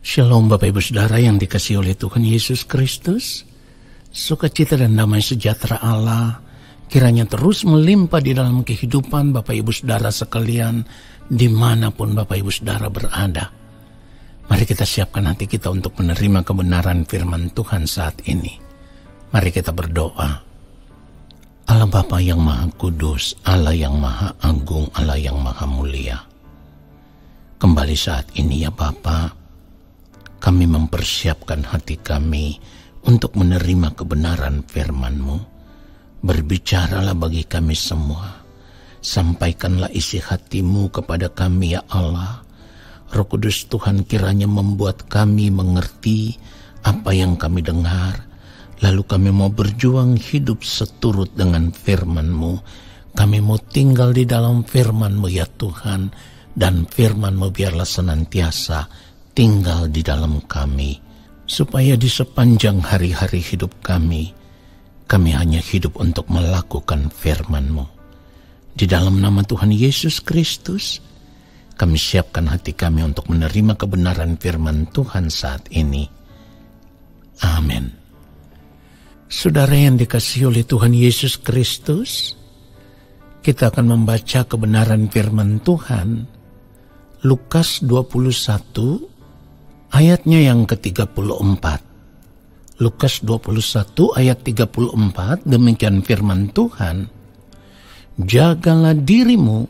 Shalom Bapak Ibu Saudara yang dikasihi oleh Tuhan Yesus Kristus. Sukacita dan damai sejahtera Allah kiranya terus melimpah di dalam kehidupan Bapak Ibu Saudara sekalian dimanapun Bapak Ibu Saudara berada. Mari kita siapkan hati kita untuk menerima kebenaran firman Tuhan saat ini. Mari kita berdoa. Allah Bapa yang Maha Kudus, Allah yang Maha Agung, Allah yang Maha Mulia. Kembali saat ini ya Bapa, kami mempersiapkan hati kami untuk menerima kebenaran firman-Mu. Berbicaralah bagi kami semua. Sampaikanlah isi hati-Mu kepada kami ya Allah. Roh Kudus Tuhan kiranya membuat kami mengerti apa yang kami dengar. Lalu kami mau berjuang hidup seturut dengan firman-Mu. Kami mau tinggal di dalam firman-Mu ya Tuhan. Dan firman-Mu biarlah senantiasa tinggal di dalam kami, supaya di sepanjang hari-hari hidup kami hanya hidup untuk melakukan firman-Mu. Di dalam nama Tuhan Yesus Kristus, kami siapkan hati kami untuk menerima kebenaran firman Tuhan saat ini. Amin. Saudara yang dikasihi oleh Tuhan Yesus Kristus, kita akan membaca kebenaran firman Tuhan, Lukas 21, ayatnya yang ke-34. Lukas 21 ayat 34, demikian firman Tuhan. Jagalah dirimu,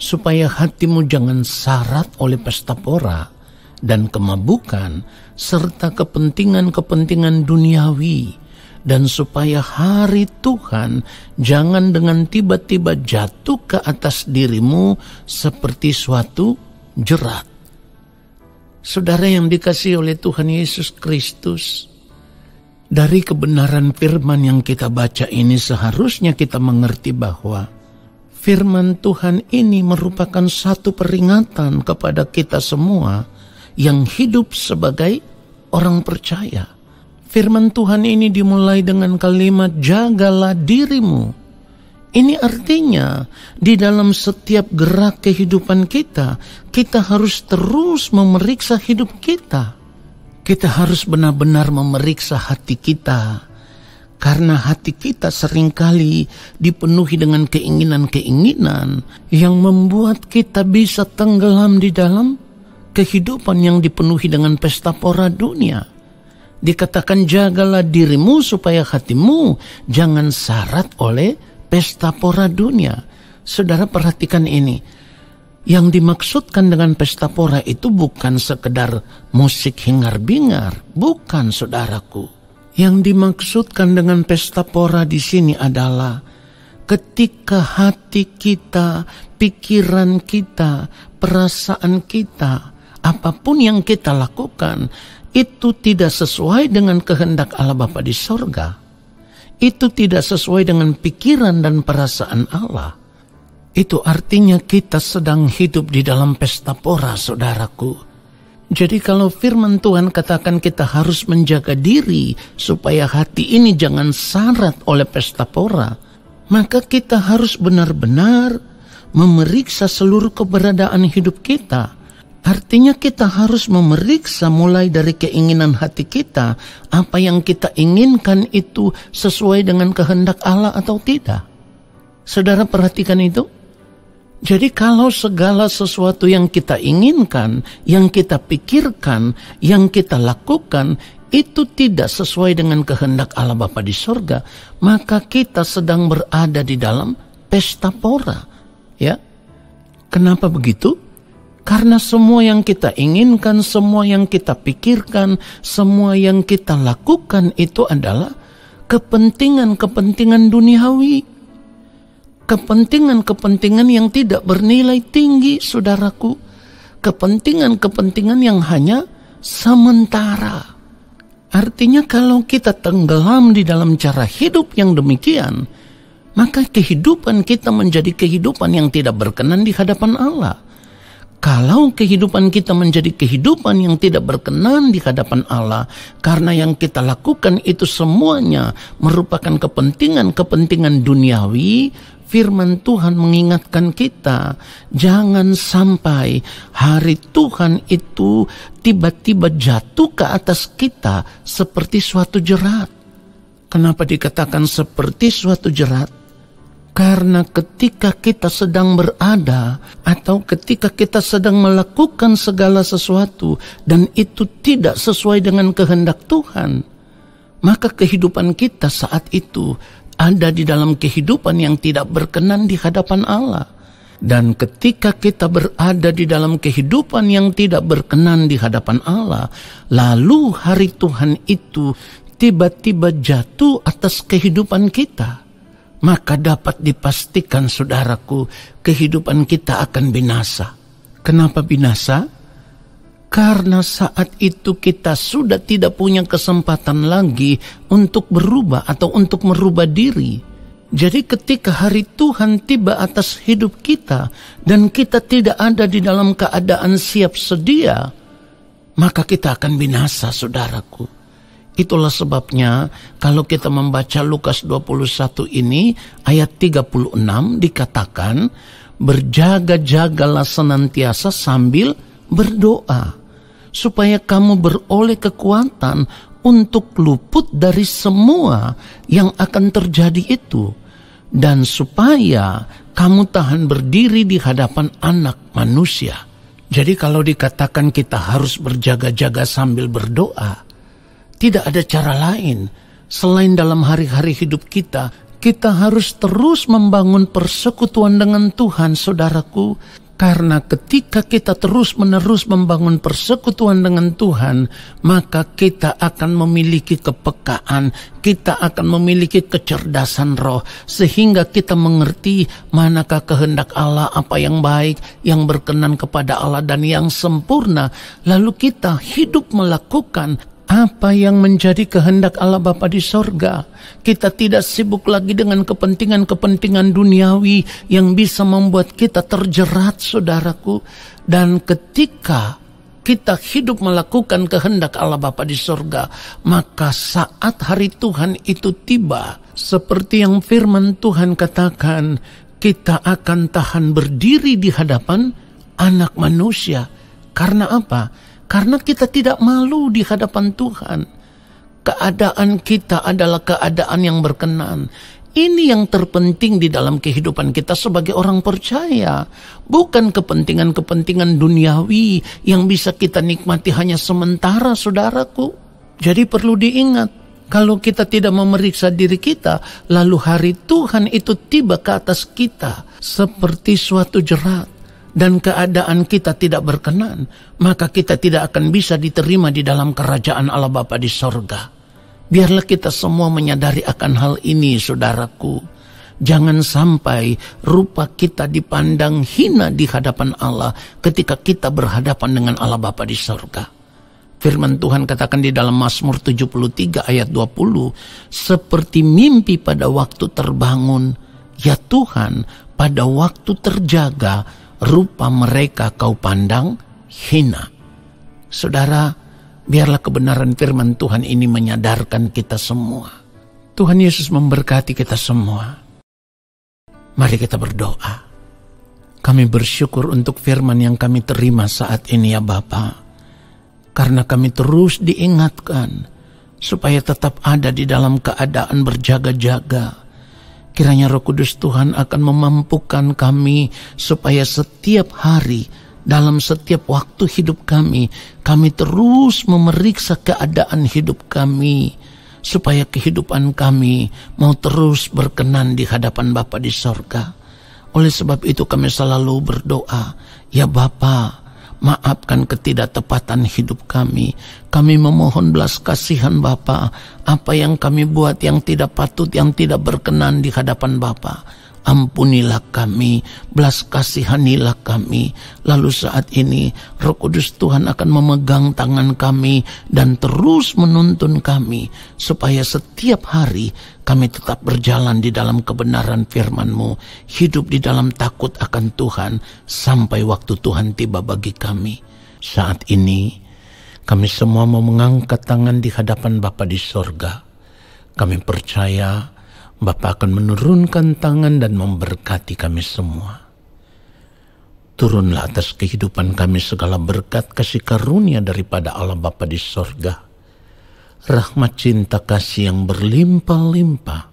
supaya hatimu jangan syarat oleh pesta pora dan kemabukan, serta kepentingan-kepentingan duniawi, dan supaya hari Tuhan jangan dengan tiba-tiba jatuh ke atas dirimu seperti suatu jerat. Saudara yang dikasihi oleh Tuhan Yesus Kristus, dari kebenaran firman yang kita baca ini seharusnya kita mengerti bahwa firman Tuhan ini merupakan satu peringatan kepada kita semua yang hidup sebagai orang percaya. Firman Tuhan ini dimulai dengan kalimat jagalah dirimu. Ini artinya di dalam setiap gerak kehidupan kita harus terus memeriksa hidup kita. Kita harus benar-benar memeriksa hati kita. Karena hati kita seringkali dipenuhi dengan keinginan-keinginan yang membuat kita bisa tenggelam di dalam kehidupan yang dipenuhi dengan pesta pora dunia. Dikatakan jagalah dirimu supaya hatimu jangan syarat oleh pesta pora dunia. Saudara perhatikan ini. Yang dimaksudkan dengan pesta pora itu bukan sekedar musik hingar-bingar. Bukan saudaraku. Yang dimaksudkan dengan pesta pora di sini adalah ketika hati kita, pikiran kita, perasaan kita, apapun yang kita lakukan, itu tidak sesuai dengan kehendak Allah Bapa di sorga. Itu tidak sesuai dengan pikiran dan perasaan Allah. Itu artinya kita sedang hidup di dalam pesta pora, saudaraku. Jadi kalau firman Tuhan katakan kita harus menjaga diri supaya hati ini jangan syarat oleh pesta pora, maka kita harus benar-benar memeriksa seluruh keberadaan hidup kita. Artinya kita harus memeriksa mulai dari keinginan hati kita, apa yang kita inginkan itu sesuai dengan kehendak Allah atau tidak. Saudara perhatikan itu. Jadi kalau segala sesuatu yang kita inginkan, yang kita pikirkan, yang kita lakukan, itu tidak sesuai dengan kehendak Allah Bapa di sorga, maka kita sedang berada di dalam pesta pora. Ya, kenapa begitu? Karena semua yang kita inginkan, semua yang kita pikirkan, semua yang kita lakukan itu adalah kepentingan-kepentingan duniawi. Kepentingan-kepentingan yang tidak bernilai tinggi, saudaraku. Kepentingan-kepentingan yang hanya sementara. Artinya kalau kita tenggelam di dalam cara hidup yang demikian, maka kehidupan kita menjadi kehidupan yang tidak berkenan di hadapan Allah. Kalau kehidupan kita menjadi kehidupan yang tidak berkenan di hadapan Allah, karena yang kita lakukan itu semuanya merupakan kepentingan-kepentingan duniawi, firman Tuhan mengingatkan kita, jangan sampai hari Tuhan itu tiba-tiba jatuh ke atas kita seperti suatu jerat. Kenapa dikatakan seperti suatu jerat? Karena ketika kita sedang berada atau ketika kita sedang melakukan segala sesuatu dan itu tidak sesuai dengan kehendak Tuhan, maka kehidupan kita saat itu ada di dalam kehidupan yang tidak berkenan di hadapan Allah. Dan ketika kita berada di dalam kehidupan yang tidak berkenan di hadapan Allah, lalu hari Tuhan itu tiba-tiba jatuh atas kehidupan kita, maka dapat dipastikan, saudaraku, kehidupan kita akan binasa. Kenapa binasa? Karena saat itu kita sudah tidak punya kesempatan lagi untuk berubah atau untuk merubah diri. Jadi ketika hari Tuhan tiba atas hidup kita dan kita tidak ada di dalam keadaan siap sedia, maka kita akan binasa, saudaraku. Itulah sebabnya kalau kita membaca Lukas 21 ini ayat 36 dikatakan, berjaga-jagalah senantiasa sambil berdoa, supaya kamu beroleh kekuatan untuk luput dari semua yang akan terjadi itu, dan supaya kamu tahan berdiri di hadapan Anak Manusia. Jadi kalau dikatakan kita harus berjaga-jaga sambil berdoa, tidak ada cara lain selain dalam hari-hari hidup kita. Kita harus terus membangun persekutuan dengan Tuhan, saudaraku. Karena ketika kita terus-menerus membangun persekutuan dengan Tuhan, maka kita akan memiliki kepekaan, kita akan memiliki kecerdasan roh, sehingga kita mengerti manakah kehendak Allah, apa yang baik, yang berkenan kepada Allah, dan yang sempurna. Lalu kita hidup melakukan apa yang menjadi kehendak Allah Bapa di sorga. Kita tidak sibuk lagi dengan kepentingan-kepentingan duniawi yang bisa membuat kita terjerat, saudaraku. Dan ketika kita hidup melakukan kehendak Allah Bapa di sorga, maka saat hari Tuhan itu tiba, seperti yang firman Tuhan katakan, kita akan tahan berdiri di hadapan Anak Manusia. Karena apa? Karena kita tidak malu di hadapan Tuhan. Keadaan kita adalah keadaan yang berkenan. Ini yang terpenting di dalam kehidupan kita sebagai orang percaya. Bukan kepentingan-kepentingan duniawi yang bisa kita nikmati hanya sementara, saudaraku. Jadi perlu diingat, kalau kita tidak memeriksa diri kita, lalu hari Tuhan itu tiba ke atas kita seperti suatu jerat, dan keadaan kita tidak berkenan, maka kita tidak akan bisa diterima di dalam kerajaan Allah Bapa di sorga. Biarlah kita semua menyadari akan hal ini, saudaraku. Jangan sampai rupa kita dipandang hina di hadapan Allah ketika kita berhadapan dengan Allah Bapa di sorga. Firman Tuhan katakan di dalam Mazmur 73 ayat 20, seperti mimpi pada waktu terbangun, ya Tuhan, pada waktu terjaga, rupa mereka kau pandang hina. Saudara, biarlah kebenaran firman Tuhan ini menyadarkan kita semua. Tuhan Yesus memberkati kita semua. Mari kita berdoa. Kami bersyukur untuk firman yang kami terima saat ini, ya Bapa. Karena kami terus diingatkan supaya tetap ada di dalam keadaan berjaga-jaga. Kiranya Roh Kudus Tuhan akan memampukan kami supaya setiap hari, dalam setiap waktu hidup kami terus memeriksa keadaan hidup kami, supaya kehidupan kami mau terus berkenan di hadapan Bapa di sorga. Oleh sebab itu kami selalu berdoa, ya Bapa, maafkan ketidaktepatan hidup kami. Kami memohon belas kasihan Bapa. Apa yang kami buat yang tidak patut, yang tidak berkenan di hadapan Bapa, ampunilah kami, belas kasihanilah kami. Lalu saat ini Roh Kudus Tuhan akan memegang tangan kami dan terus menuntun kami, supaya setiap hari kami tetap berjalan di dalam kebenaran firman-Mu, hidup di dalam takut akan Tuhan sampai waktu Tuhan tiba bagi kami. Saat ini kami semua mau mengangkat tangan di hadapan Bapa di sorga. Kami percaya Bapa akan menurunkan tangan dan memberkati kami semua. Turunlah atas kehidupan kami segala berkat kasih karunia daripada Allah Bapa di sorga. Rahmat cinta kasih yang berlimpah-limpah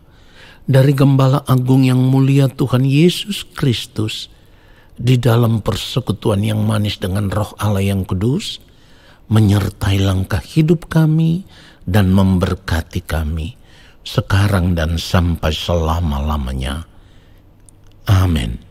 dari Gembala Agung yang mulia Tuhan Yesus Kristus di dalam persekutuan yang manis dengan Roh Allah yang kudus, menyertai langkah hidup kami dan memberkati kami sekarang dan sampai selama-lamanya. Amin.